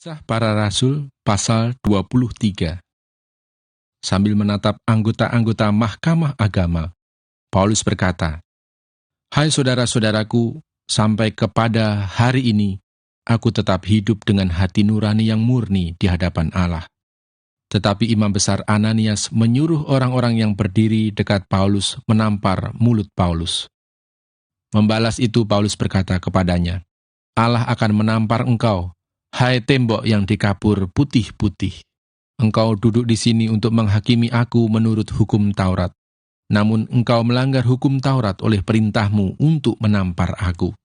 Kisah Para Rasul pasal 23. Sambil menatap anggota-anggota Mahkamah Agama, Paulus berkata, "Hai saudara-saudaraku, sampai kepada hari ini, aku tetap hidup dengan hati nurani yang murni di hadapan Allah." Tetapi Imam Besar Ananias menyuruh orang-orang yang berdiri dekat Paulus menampar mulut Paulus. Membalas itu Paulus berkata kepadanya, "Allah akan menampar engkau, hai tembok yang dikapur putih-putih. Engkau duduk di sini untuk menghakimi aku menurut hukum Taurat. Namun engkau melanggar hukum Taurat oleh perintahmu untuk menampar aku."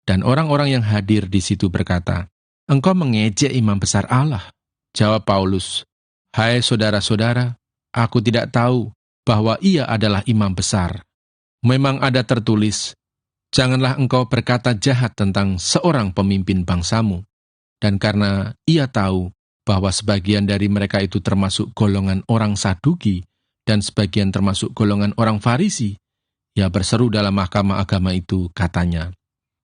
Dan orang-orang yang hadir di situ berkata, "Engkau mengejek imam besar Allah." Jawab Paulus, "Hai saudara-saudara, aku tidak tahu bahwa ia adalah imam besar. Memang ada tertulis, janganlah engkau berkata jahat tentang seorang pemimpin bangsamu. Dan karena ia tahu bahwa sebagian dari mereka itu termasuk golongan orang Saduki dan sebagian termasuk golongan orang Farisi, ia berseru dalam mahkamah agama itu, katanya,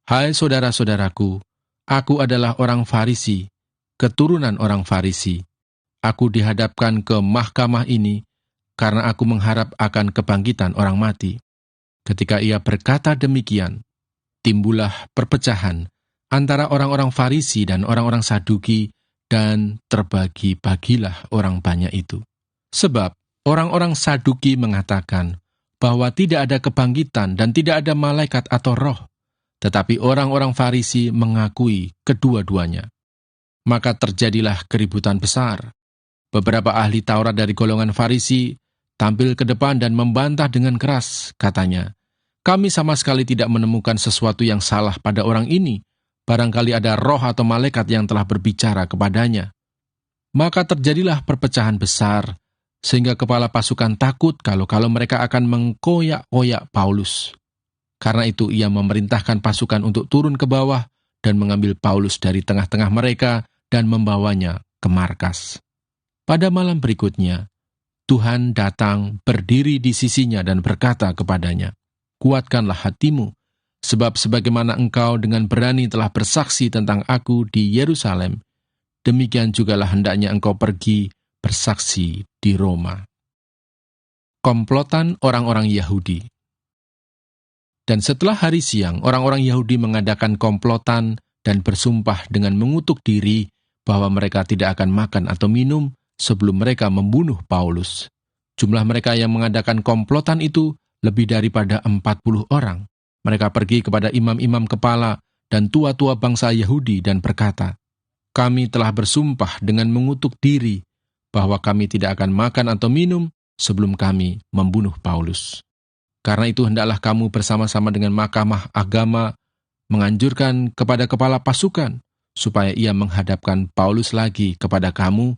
'Hai saudara-saudaraku, aku adalah orang Farisi, keturunan orang Farisi. Aku dihadapkan ke mahkamah ini karena aku mengharap akan kebangkitan orang mati.' Ketika ia berkata demikian, timbullah perpecahan antara orang-orang Farisi dan orang-orang Saduki, dan terbagi-bagilah orang banyak itu. Sebab orang-orang Saduki mengatakan bahwa tidak ada kebangkitan dan tidak ada malaikat atau roh, tetapi orang-orang Farisi mengakui kedua-duanya. Maka terjadilah keributan besar. Beberapa ahli Taurat dari golongan Farisi tampil ke depan dan membantah dengan keras, katanya, "Kami sama sekali tidak menemukan sesuatu yang salah pada orang ini. Barangkali ada roh atau malaikat yang telah berbicara kepadanya." Maka terjadilah perpecahan besar, sehingga kepala pasukan takut kalau mereka akan mengkoyak-koyak Paulus. Karena itu ia memerintahkan pasukan untuk turun ke bawah dan mengambil Paulus dari tengah-tengah mereka dan membawanya ke markas. Pada malam berikutnya, Tuhan datang berdiri di sisinya dan berkata kepadanya, "Kuatkanlah hatimu, sebab sebagaimana engkau dengan berani telah bersaksi tentang aku di Yerusalem, demikian jugalah hendaknya engkau pergi bersaksi di Roma." Komplotan orang-orang Yahudi. Dan setelah hari siang, orang-orang Yahudi mengadakan komplotan dan bersumpah dengan mengutuk diri bahwa mereka tidak akan makan atau minum sebelum mereka membunuh Paulus. Jumlah mereka yang mengadakan komplotan itu lebih daripada 40 orang. Mereka pergi kepada imam-imam kepala dan tua-tua bangsa Yahudi dan berkata, "Kami telah bersumpah dengan mengutuk diri bahwa kami tidak akan makan atau minum sebelum kami membunuh Paulus. Karena itu hendaklah kamu bersama-sama dengan mahkamah agama menganjurkan kepada kepala pasukan supaya ia menghadapkan Paulus lagi kepada kamu,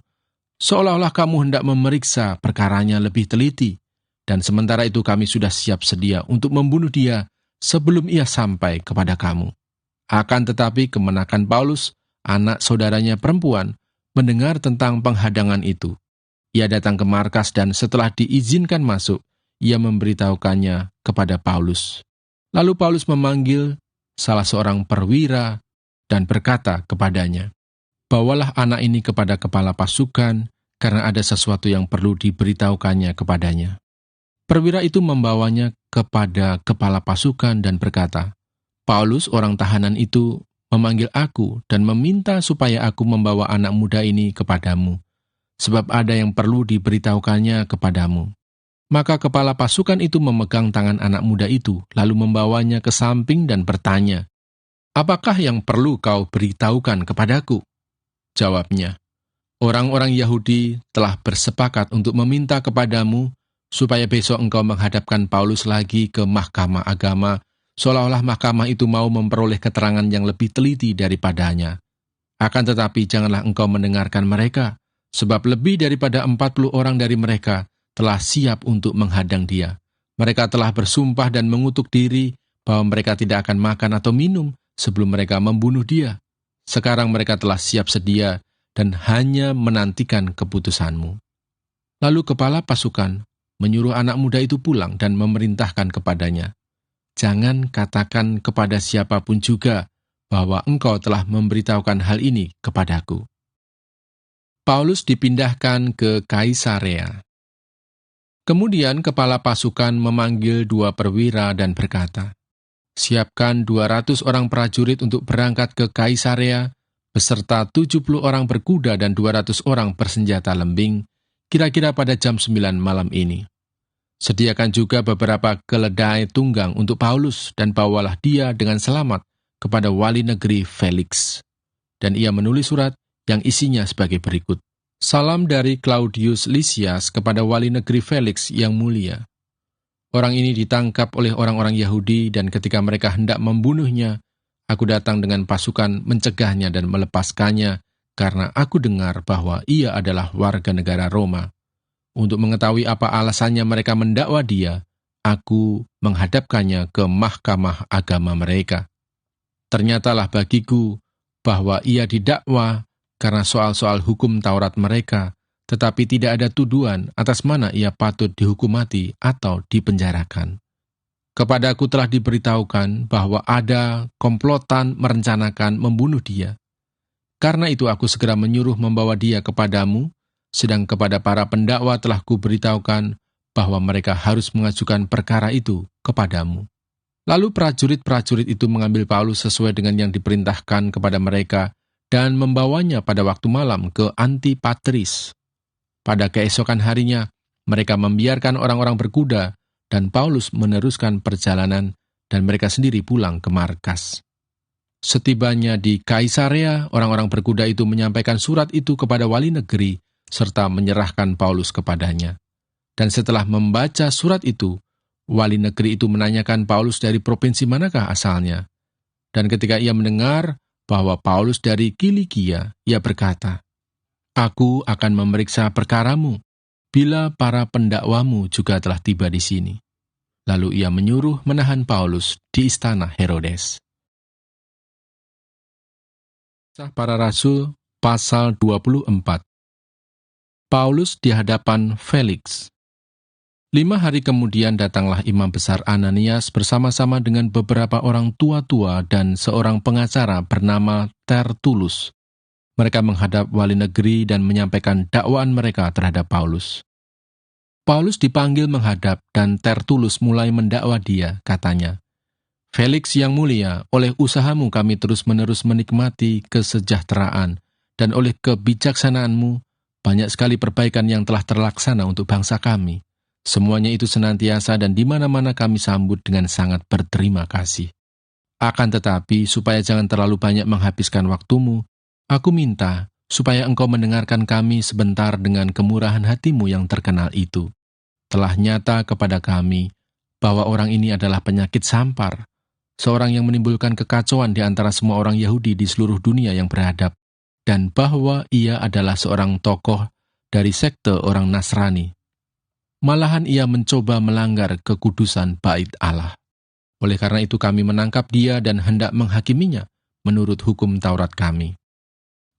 seolah-olah kamu hendak memeriksa perkaranya lebih teliti, dan sementara itu kami sudah siap sedia untuk membunuh dia sebelum ia sampai kepada kamu." Akan tetapi kemenakan Paulus, anak saudaranya perempuan, mendengar tentang penghadangan itu. Ia datang ke markas dan setelah diizinkan masuk, ia memberitahukannya kepada Paulus. Lalu Paulus memanggil salah seorang perwira dan berkata kepadanya, "Bawalah anak ini kepada kepala pasukan, karena ada sesuatu yang perlu diberitahukannya kepadanya." Perwira itu membawanya kepada kepala pasukan dan berkata, "Paulus, orang tahanan itu, memanggil aku dan meminta supaya aku membawa anak muda ini kepadamu, sebab ada yang perlu diberitahukannya kepadamu." Maka kepala pasukan itu memegang tangan anak muda itu, lalu membawanya ke samping dan bertanya, "Apakah yang perlu kau beritahukan kepadaku?" Jawabnya, "Orang-orang Yahudi telah bersepakat untuk meminta kepadamu supaya besok engkau menghadapkan Paulus lagi ke mahkamah agama, seolah-olah mahkamah itu mau memperoleh keterangan yang lebih teliti daripadanya. Akan tetapi janganlah engkau mendengarkan mereka, sebab lebih daripada 40 orang dari mereka telah siap untuk menghadang dia. Mereka telah bersumpah dan mengutuk diri bahwa mereka tidak akan makan atau minum sebelum mereka membunuh dia. Sekarang mereka telah siap sedia dan hanya menantikan keputusanmu." Lalu kepala pasukan menyuruh anak muda itu pulang dan memerintahkan kepadanya, "Jangan katakan kepada siapapun juga bahwa engkau telah memberitahukan hal ini kepadaku." Paulus dipindahkan ke Kaisarea. Kemudian kepala pasukan memanggil 2 perwira dan berkata, "Siapkan 200 orang prajurit untuk berangkat ke Kaisarea, beserta 70 orang berkuda dan 200 orang bersenjata lembing, kira-kira pada jam 9 malam ini. Sediakan juga beberapa keledai tunggang untuk Paulus, dan bawalah dia dengan selamat kepada wali negeri Felix." Dan ia menulis surat yang isinya sebagai berikut. Salam dari Claudius Lysias kepada wali negeri Felix yang mulia. Orang ini ditangkap oleh orang-orang Yahudi, dan ketika mereka hendak membunuhnya, aku datang dengan pasukan mencegahnya dan melepaskannya, karena aku dengar bahwa ia adalah warga negara Roma. Untuk mengetahui apa alasannya mereka mendakwa dia, aku menghadapkannya ke mahkamah agama mereka. Ternyatalah bagiku bahwa ia didakwa karena soal-soal hukum Taurat mereka, tetapi tidak ada tuduhan atas mana ia patut dihukum mati atau dipenjarakan. Kepadaku telah diberitahukan bahwa ada komplotan merencanakan membunuh dia. Karena itu aku segera menyuruh membawa dia kepadamu, sedang kepada para pendakwa telah kuberitahukan bahwa mereka harus mengajukan perkara itu kepadamu. Lalu prajurit-prajurit itu mengambil Paulus sesuai dengan yang diperintahkan kepada mereka, dan membawanya pada waktu malam ke Antipatris. Pada keesokan harinya, mereka membiarkan orang-orang berkuda, dan Paulus meneruskan perjalanan, dan mereka sendiri pulang ke markas. Setibanya di Kaisarea, orang-orang berkuda itu menyampaikan surat itu kepada wali negeri, serta menyerahkan Paulus kepadanya. Dan setelah membaca surat itu, wali negeri itu menanyakan Paulus dari provinsi manakah asalnya. Dan ketika ia mendengar bahwa Paulus dari Kilikia, ia berkata, "Aku akan memeriksa perkaramu, bila para pendakwamu juga telah tiba di sini." Lalu ia menyuruh menahan Paulus di istana Herodes. Kisah Para Rasul, pasal 24. Paulus di hadapan Felix. 5 hari kemudian datanglah imam besar Ananias bersama-sama dengan beberapa orang tua-tua dan seorang pengacara bernama Tertulus. Mereka menghadap wali negeri dan menyampaikan dakwaan mereka terhadap Paulus. Paulus dipanggil menghadap, dan Tertulus mulai mendakwa dia, katanya, "Felix yang mulia, oleh usahamu kami terus-menerus menikmati kesejahteraan, dan oleh kebijaksanaanmu banyak sekali perbaikan yang telah terlaksana untuk bangsa kami. Semuanya itu senantiasa dan di mana-mana kami sambut dengan sangat berterima kasih. Akan tetapi, supaya jangan terlalu banyak menghabiskan waktumu, aku minta supaya engkau mendengarkan kami sebentar dengan kemurahan hatimu yang terkenal itu. Telah nyata kepada kami bahwa orang ini adalah penyakit sampar, seorang yang menimbulkan kekacauan di antara semua orang Yahudi di seluruh dunia yang beradab, dan bahwa ia adalah seorang tokoh dari sekte orang Nasrani. Malahan ia mencoba melanggar kekudusan bait Allah. Oleh karena itu kami menangkap dia dan hendak menghakiminya menurut hukum Taurat kami.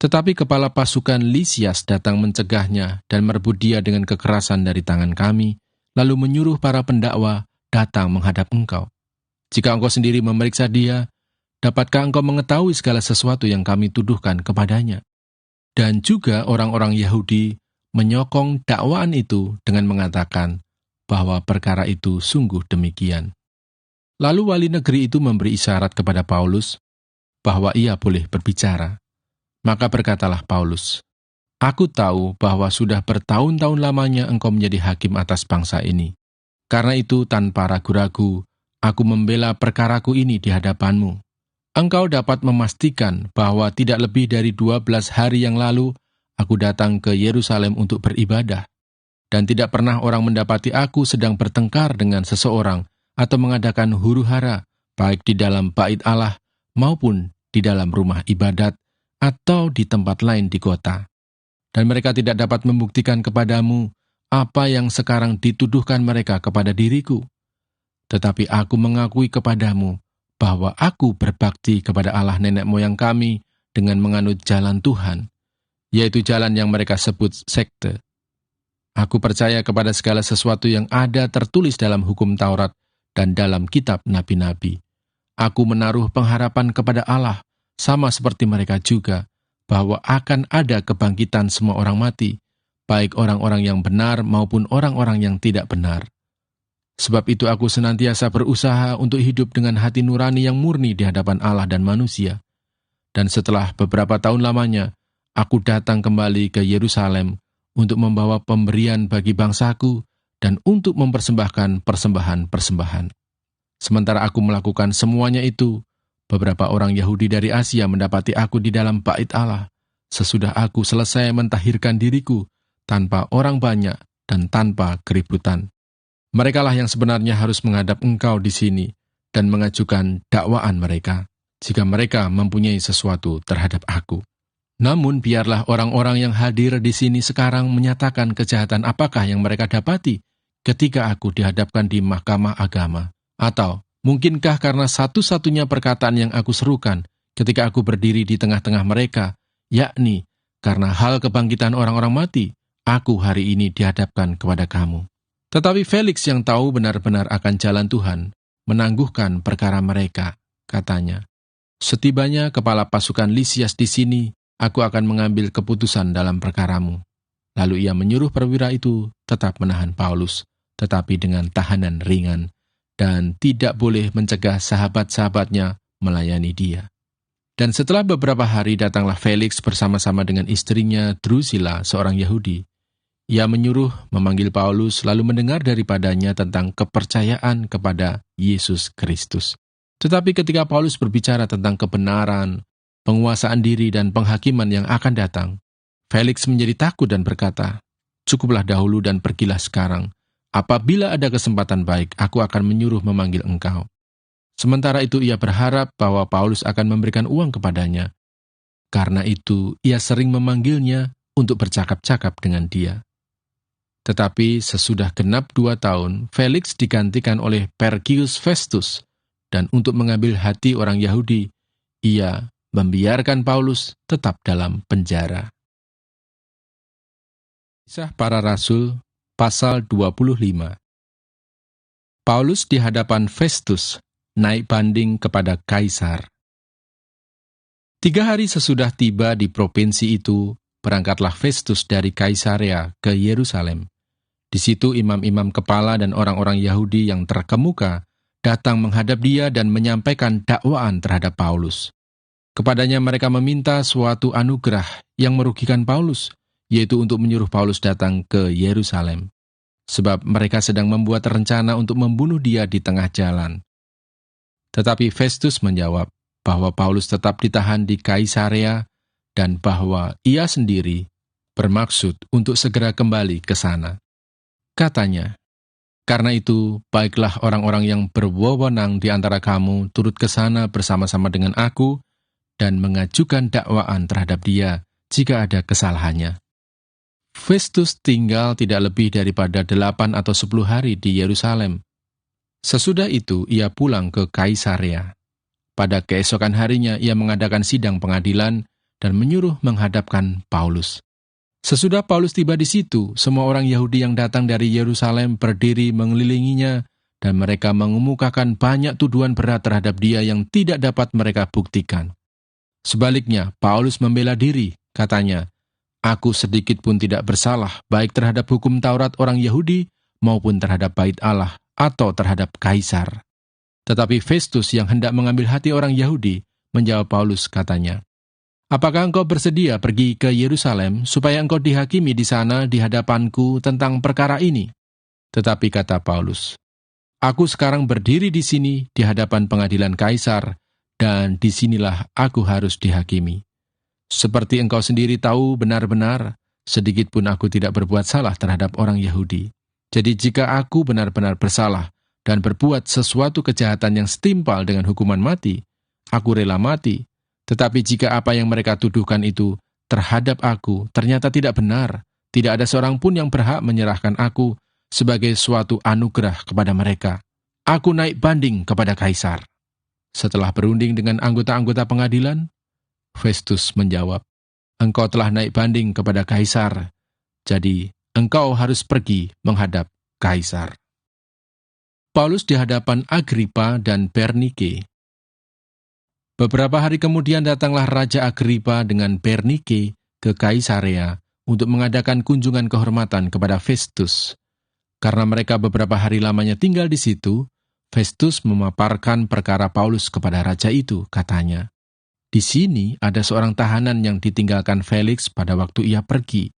Tetapi kepala pasukan Lysias datang mencegahnya dan merebut dia dengan kekerasan dari tangan kami, lalu menyuruh para pendakwa datang menghadap engkau. Jika engkau sendiri memeriksa dia, dapatkah engkau mengetahui segala sesuatu yang kami tuduhkan kepadanya?" Dan juga orang-orang Yahudi menyokong dakwaan itu dengan mengatakan bahwa perkara itu sungguh demikian. Lalu wali negeri itu memberi isyarat kepada Paulus bahwa ia boleh berbicara. Maka berkatalah Paulus, "Aku tahu bahwa sudah bertahun-tahun lamanya engkau menjadi hakim atas bangsa ini. Karena itu tanpa ragu-ragu, aku membela perkaraku ini di hadapanmu. Engkau dapat memastikan bahwa tidak lebih dari 12 hari yang lalu, aku datang ke Yerusalem untuk beribadah, dan tidak pernah orang mendapati aku sedang bertengkar dengan seseorang atau mengadakan huru-hara, baik di dalam bait Allah maupun di dalam rumah ibadat atau di tempat lain di kota. Dan mereka tidak dapat membuktikan kepadamu apa yang sekarang dituduhkan mereka kepada diriku. Tetapi aku mengakui kepadamu bahwa aku berbakti kepada Allah nenek moyang kami dengan menganut jalan Tuhan, yaitu jalan yang mereka sebut sekte. Aku percaya kepada segala sesuatu yang ada tertulis dalam hukum Taurat dan dalam kitab nabi-nabi. Aku menaruh pengharapan kepada Allah, sama seperti mereka juga, bahwa akan ada kebangkitan semua orang mati, baik orang-orang yang benar maupun orang-orang yang tidak benar. Sebab itu aku senantiasa berusaha untuk hidup dengan hati nurani yang murni di hadapan Allah dan manusia. Dan setelah beberapa tahun lamanya, aku datang kembali ke Yerusalem untuk membawa pemberian bagi bangsaku dan untuk mempersembahkan persembahan-persembahan. Sementara aku melakukan semuanya itu, beberapa orang Yahudi dari Asia mendapati aku di dalam bait Allah, sesudah aku selesai mentahirkan diriku, tanpa orang banyak dan tanpa keributan. Merekalah yang sebenarnya harus menghadap engkau di sini dan mengajukan dakwaan mereka, jika mereka mempunyai sesuatu terhadap aku. Namun biarlah orang-orang yang hadir di sini sekarang menyatakan kejahatan apakah yang mereka dapati ketika aku dihadapkan di mahkamah agama. Atau, mungkinkah karena satu-satunya perkataan yang aku serukan ketika aku berdiri di tengah-tengah mereka, yakni, karena hal kebangkitan orang-orang mati, aku hari ini dihadapkan kepada kamu. Tetapi Felix yang tahu benar-benar akan jalan Tuhan, menangguhkan perkara mereka, katanya, setibanya kepala pasukan Lisias di sini, aku akan mengambil keputusan dalam perkaramu. Lalu ia menyuruh perwira itu tetap menahan Paulus, tetapi dengan tahanan ringan, dan tidak boleh mencegah sahabat-sahabatnya melayani dia. Dan setelah beberapa hari datanglah Felix bersama-sama dengan istrinya Drusilla, seorang Yahudi. Ia menyuruh memanggil Paulus lalu mendengar daripadanya tentang kepercayaan kepada Yesus Kristus. Tetapi ketika Paulus berbicara tentang kebenaran, penguasaan diri dan penghakiman yang akan datang, Felix menjadi takut dan berkata, "Cukuplah dahulu dan pergilah sekarang. Apabila ada kesempatan baik, aku akan menyuruh memanggil engkau." Sementara itu ia berharap bahwa Paulus akan memberikan uang kepadanya. Karena itu ia sering memanggilnya untuk bercakap-cakap dengan dia. Tetapi sesudah genap 2 tahun, Felix digantikan oleh Porcius Festus, dan untuk mengambil hati orang Yahudi, ia membiarkan Paulus tetap dalam penjara. Kisah Para Rasul Pasal 25. Paulus di hadapan Festus, naik banding kepada Kaisar. 3 hari sesudah tiba di provinsi itu, berangkatlah Festus dari Kaisarea ke Yerusalem. Di situ imam-imam kepala dan orang-orang Yahudi yang terkemuka datang menghadap dia dan menyampaikan dakwaan terhadap Paulus. Kepadanya mereka meminta suatu anugerah yang merugikan Paulus, yaitu untuk menyuruh Paulus datang ke Yerusalem. Sebab mereka sedang membuat rencana untuk membunuh dia di tengah jalan. Tetapi Festus menjawab bahwa Paulus tetap ditahan di Kaisarea dan bahwa ia sendiri bermaksud untuk segera kembali ke sana. Katanya, "Karena itu, baiklah orang-orang yang berwenang di antara kamu turut ke sana bersama-sama dengan aku dan mengajukan dakwaan terhadap dia jika ada kesalahannya." Festus tinggal tidak lebih daripada 8 atau 10 hari di Yerusalem. Sesudah itu ia pulang ke Kaisarea. Pada keesokan harinya ia mengadakan sidang pengadilan dan menyuruh menghadapkan Paulus. Sesudah Paulus tiba di situ, semua orang Yahudi yang datang dari Yerusalem berdiri mengelilinginya dan mereka mengemukakan banyak tuduhan berat terhadap dia yang tidak dapat mereka buktikan. Sebaliknya, Paulus membela diri, katanya, "Aku sedikit pun tidak bersalah, baik terhadap hukum Taurat orang Yahudi, maupun terhadap bait Allah, atau terhadap Kaisar." Tetapi Festus yang hendak mengambil hati orang Yahudi, menjawab Paulus, katanya, "Apakah engkau bersedia pergi ke Yerusalem, supaya engkau dihakimi di sana di hadapanku tentang perkara ini?" Tetapi kata Paulus, "Aku sekarang berdiri di sini di hadapan pengadilan Kaisar, dan disinilah aku harus dihakimi. Seperti engkau sendiri tahu benar-benar, sedikit pun aku tidak berbuat salah terhadap orang Yahudi. Jadi jika aku benar-benar bersalah dan berbuat sesuatu kejahatan yang setimpal dengan hukuman mati, aku rela mati. Tetapi jika apa yang mereka tuduhkan itu terhadap aku ternyata tidak benar, tidak ada seorang pun yang berhak menyerahkan aku sebagai suatu anugerah kepada mereka. Aku naik banding kepada Kaisar." Setelah berunding dengan anggota-anggota pengadilan, Festus menjawab, "Engkau telah naik banding kepada Kaisar, jadi engkau harus pergi menghadap Kaisar." Paulus di hadapan Agripa dan Bernike. Beberapa hari kemudian datanglah Raja Agripa dengan Bernike ke Kaisarea untuk mengadakan kunjungan kehormatan kepada Festus. Karena mereka beberapa hari lamanya tinggal di situ, Festus memaparkan perkara Paulus kepada raja itu, katanya, "Di sini ada seorang tahanan yang ditinggalkan Felix pada waktu ia pergi.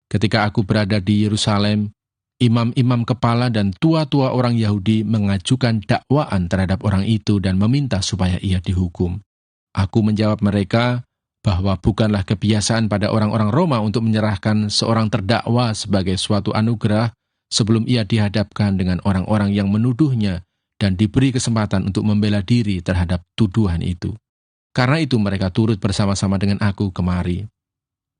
Ketika aku berada di Yerusalem, imam-imam kepala dan tua-tua orang Yahudi mengajukan dakwaan terhadap orang itu dan meminta supaya ia dihukum. Aku menjawab mereka bahwa bukanlah kebiasaan pada orang-orang Roma untuk menyerahkan seorang terdakwa sebagai suatu anugerah sebelum ia dihadapkan dengan orang-orang yang menuduhnya dan diberi kesempatan untuk membela diri terhadap tuduhan itu. Karena itu mereka turut bersama-sama dengan aku kemari.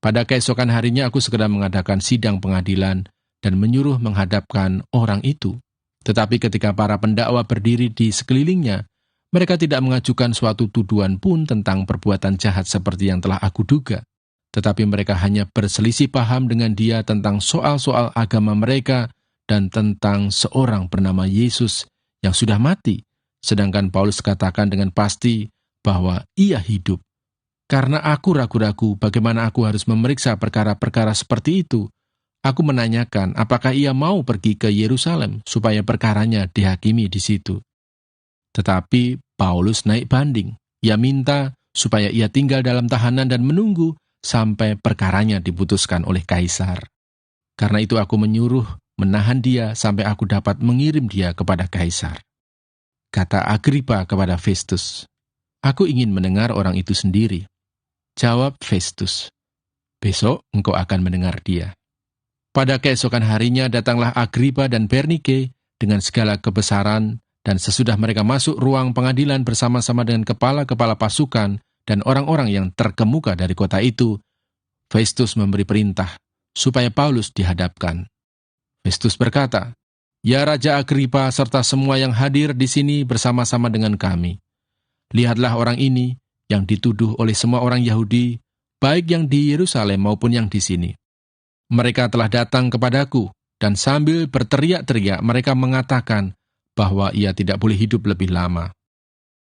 Pada keesokan harinya aku segera mengadakan sidang pengadilan dan menyuruh menghadapkan orang itu. Tetapi ketika para pendakwa berdiri di sekelilingnya, mereka tidak mengajukan suatu tuduhan pun tentang perbuatan jahat seperti yang telah aku duga. Tetapi mereka hanya berselisih paham dengan dia tentang soal-soal agama mereka dan tentang seorang bernama Yesus yang sudah mati, sedangkan Paulus katakan dengan pasti bahwa ia hidup. Karena aku ragu-ragu bagaimana aku harus memeriksa perkara-perkara seperti itu, aku menanyakan apakah ia mau pergi ke Yerusalem supaya perkaranya dihakimi di situ. Tetapi Paulus naik banding. Ia minta supaya ia tinggal dalam tahanan dan menunggu sampai perkaranya diputuskan oleh Kaisar. Karena itu aku menyuruh menahan dia sampai aku dapat mengirim dia kepada Kaisar. Kata Agripa kepada Festus, "Aku ingin mendengar orang itu sendiri." Jawab Festus, "Besok engkau akan mendengar dia." Pada keesokan harinya datanglah Agripa dan Bernike dengan segala kebesaran, dan sesudah mereka masuk ruang pengadilan bersama-sama dengan kepala-kepala pasukan dan orang-orang yang terkemuka dari kota itu, Festus memberi perintah supaya Paulus dihadapkan. Festus berkata, "Ya Raja Agripa serta semua yang hadir di sini bersama-sama dengan kami. Lihatlah orang ini yang dituduh oleh semua orang Yahudi, baik yang di Yerusalem maupun yang di sini. Mereka telah datang kepadaku, dan sambil berteriak-teriak mereka mengatakan bahwa ia tidak boleh hidup lebih lama.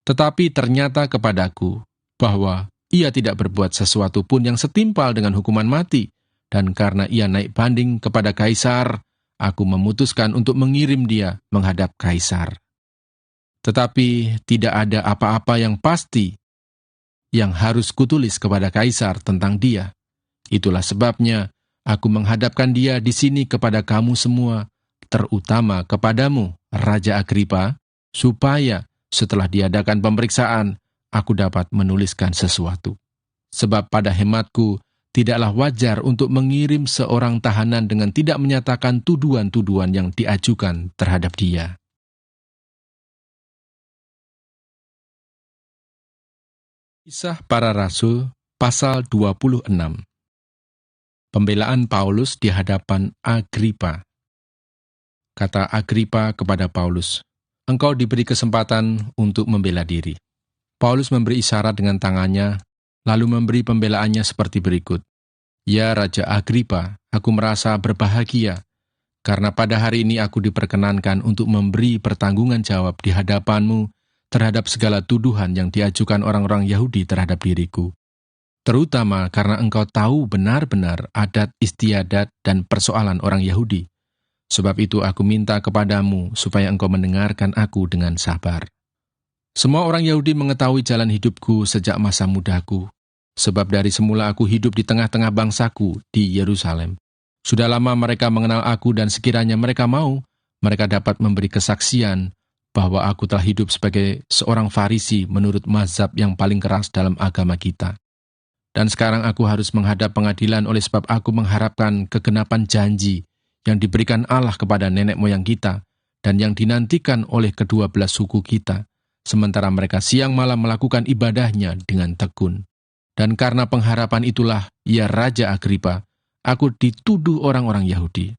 Tetapi ternyata kepadaku bahwa ia tidak berbuat sesuatu pun yang setimpal dengan hukuman mati, dan karena ia naik banding kepada Kaisar, aku memutuskan untuk mengirim dia menghadap Kaisar. Tetapi tidak ada apa-apa yang pasti yang harus kutulis kepada Kaisar tentang dia. Itulah sebabnya aku menghadapkan dia di sini kepada kamu semua, terutama kepadamu, Raja Agripa, supaya setelah diadakan pemeriksaan, aku dapat menuliskan sesuatu. Sebab pada hematku, tidaklah wajar untuk mengirim seorang tahanan dengan tidak menyatakan tuduhan-tuduhan yang diajukan terhadap dia." Kisah Para Rasul, pasal 26. Pembelaan Paulus di hadapan Agripa. Kata Agripa kepada Paulus, "Engkau diberi kesempatan untuk membela diri." Paulus memberi isyarat dengan tangannya, lalu memberi pembelaannya seperti berikut. "Ya Raja Agripa, aku merasa berbahagia, karena pada hari ini aku diperkenankan untuk memberi pertanggungan jawab di hadapanmu terhadap segala tuduhan yang diajukan orang-orang Yahudi terhadap diriku. Terutama karena engkau tahu benar-benar adat istiadat dan persoalan orang Yahudi. Sebab itu aku minta kepadamu supaya engkau mendengarkan aku dengan sabar. Semua orang Yahudi mengetahui jalan hidupku sejak masa mudaku, sebab dari semula aku hidup di tengah-tengah bangsaku di Yerusalem. Sudah lama mereka mengenal aku dan sekiranya mereka mau, mereka dapat memberi kesaksian bahwa aku telah hidup sebagai seorang Farisi menurut mazhab yang paling keras dalam agama kita. Dan sekarang aku harus menghadap pengadilan oleh sebab aku mengharapkan kegenapan janji yang diberikan Allah kepada nenek moyang kita dan yang dinantikan oleh kedua belas suku kita, sementara mereka siang malam melakukan ibadahnya dengan tekun. Dan karena pengharapan itulah, ya Raja Agripa, aku dituduh orang-orang Yahudi.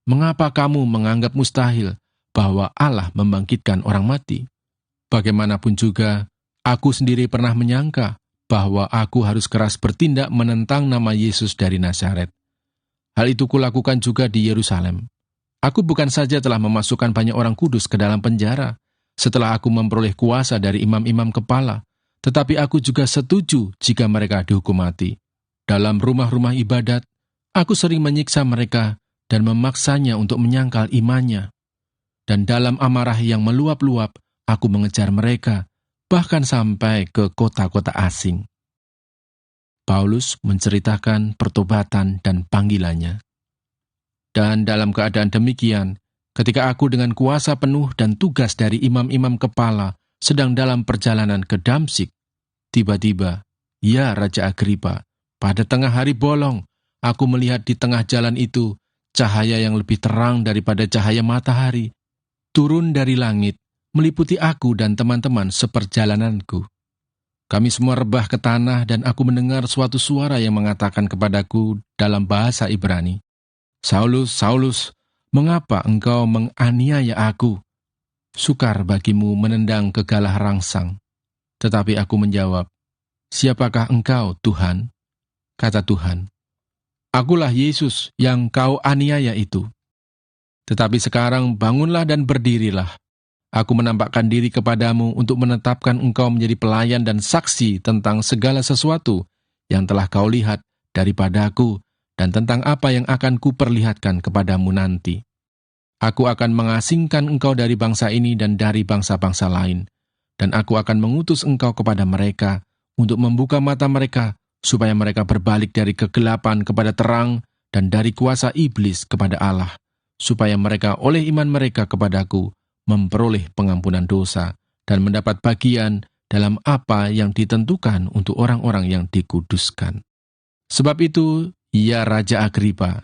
Mengapa kamu menganggap mustahil bahwa Allah membangkitkan orang mati? Bagaimanapun juga, aku sendiri pernah menyangka bahwa aku harus keras bertindak menentang nama Yesus dari Nazaret. Hal itu kulakukan juga di Yerusalem. Aku bukan saja telah memasukkan banyak orang kudus ke dalam penjara, setelah aku memperoleh kuasa dari imam-imam kepala, Tetapi aku juga setuju jika mereka dihukum mati. Dalam rumah-rumah ibadat, aku sering menyiksa mereka dan memaksanya untuk menyangkal imannya. Dan dalam amarah yang meluap-luap, aku mengejar mereka, bahkan sampai ke kota-kota asing. Paulus menceritakan pertobatan dan panggilannya. Dan dalam keadaan demikian, ketika aku dengan kuasa penuh dan tugas dari imam-imam kepala sedang dalam perjalanan ke Damsyik, tiba-tiba, ya Raja Agripa, pada tengah hari bolong, aku melihat di tengah jalan itu cahaya yang lebih terang daripada cahaya matahari, turun dari langit, meliputi aku dan teman-teman seperjalananku. Kami semua rebah ke tanah dan aku mendengar suatu suara yang mengatakan kepadaku dalam bahasa Ibrani, "Saulus, Saulus, mengapa engkau menganiaya aku? Sukar bagimu menendang kegalah rangsang." Tetapi aku menjawab, "Siapakah engkau, Tuhan?" Kata Tuhan, "Akulah Yesus yang kau aniaya itu. Tetapi sekarang bangunlah dan berdirilah. Aku menampakkan diri kepadamu untuk menetapkan engkau menjadi pelayan dan saksi tentang segala sesuatu yang telah kau lihat daripadaku dan tentang apa yang akan kuperlihatkan kepadamu nanti. Aku akan mengasingkan engkau dari bangsa ini dan dari bangsa-bangsa lain, dan aku akan mengutus engkau kepada mereka untuk membuka mata mereka supaya mereka berbalik dari kegelapan kepada terang dan dari kuasa iblis kepada Allah, supaya mereka oleh iman mereka kepadaku memperoleh pengampunan dosa dan mendapat bagian dalam apa yang ditentukan untuk orang-orang yang dikuduskan. Sebab itu, ya Raja Agripa,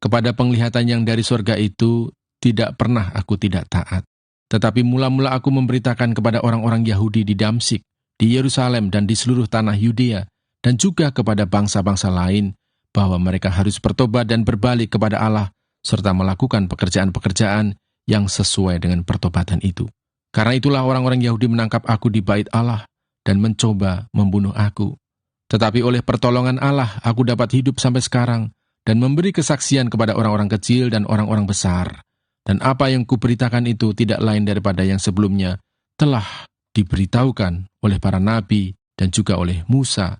kepada penglihatan yang dari surga itu tidak pernah aku tidak taat. Tetapi mula-mula aku memberitakan kepada orang-orang Yahudi di Damsyik, di Yerusalem dan di seluruh tanah Yudea, dan juga kepada bangsa-bangsa lain, bahwa mereka harus bertobat dan berbalik kepada Allah, serta melakukan pekerjaan-pekerjaan yang sesuai dengan pertobatan itu. Karena itulah orang-orang Yahudi menangkap aku di bait Allah dan mencoba membunuh aku. Tetapi oleh pertolongan Allah, aku dapat hidup sampai sekarang dan memberi kesaksian kepada orang-orang kecil dan orang-orang besar. Dan apa yang kuberitakan itu tidak lain daripada yang sebelumnya telah diberitahukan oleh para nabi dan juga oleh Musa,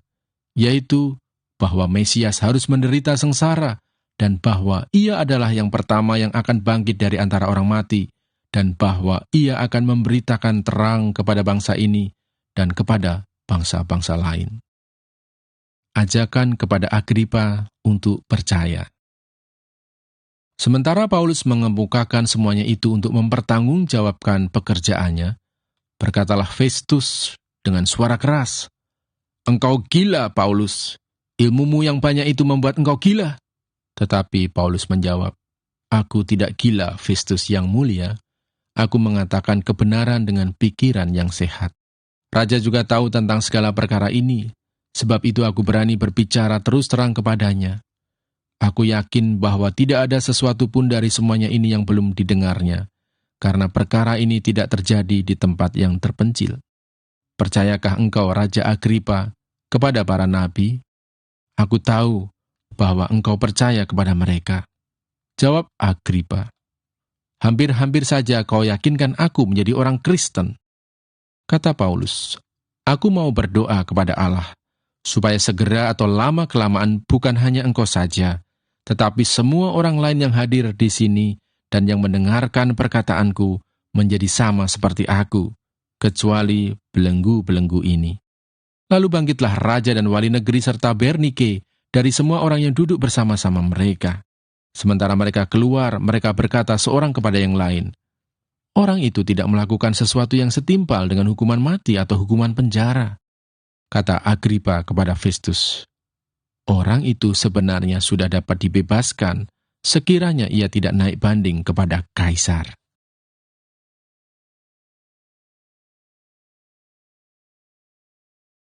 yaitu bahwa Mesias harus menderita sengsara, dan bahwa ia adalah yang pertama yang akan bangkit dari antara orang mati, dan bahwa ia akan memberitakan terang kepada bangsa ini dan kepada bangsa-bangsa lain. Ajakan kepada Agripa untuk percaya. Sementara Paulus mengemukakan semuanya itu untuk mempertanggungjawabkan pekerjaannya, berkatalah Festus dengan suara keras, "Engkau gila, Paulus. Ilmumu yang banyak itu membuat engkau gila." Tetapi Paulus menjawab, "Aku tidak gila, Festus yang mulia. Aku mengatakan kebenaran dengan pikiran yang sehat. Raja juga tahu tentang segala perkara ini, sebab itu aku berani berbicara terus terang kepadanya. Aku yakin bahwa tidak ada sesuatu pun dari semuanya ini yang belum didengarnya, karena perkara ini tidak terjadi di tempat yang terpencil. Percayakah engkau, Raja Agripa, kepada para nabi? Aku tahu bahwa engkau percaya kepada mereka." Jawab Agripa, "Hampir-hampir saja kau yakinkan aku menjadi orang Kristen." Kata Paulus, "Aku mau berdoa kepada Allah, supaya segera atau lama-kelamaan bukan hanya engkau saja, tetapi semua orang lain yang hadir di sini dan yang mendengarkan perkataanku menjadi sama seperti aku, kecuali belenggu-belenggu ini." Lalu bangkitlah raja dan wali negeri serta Bernike dari semua orang yang duduk bersama-sama mereka. Sementara mereka keluar, mereka berkata seorang kepada yang lain, "Orang itu tidak melakukan sesuatu yang setimpal dengan hukuman mati atau hukuman penjara." Kata Agripa kepada Festus, "Orang itu sebenarnya sudah dapat dibebaskan sekiranya ia tidak naik banding kepada Kaisar."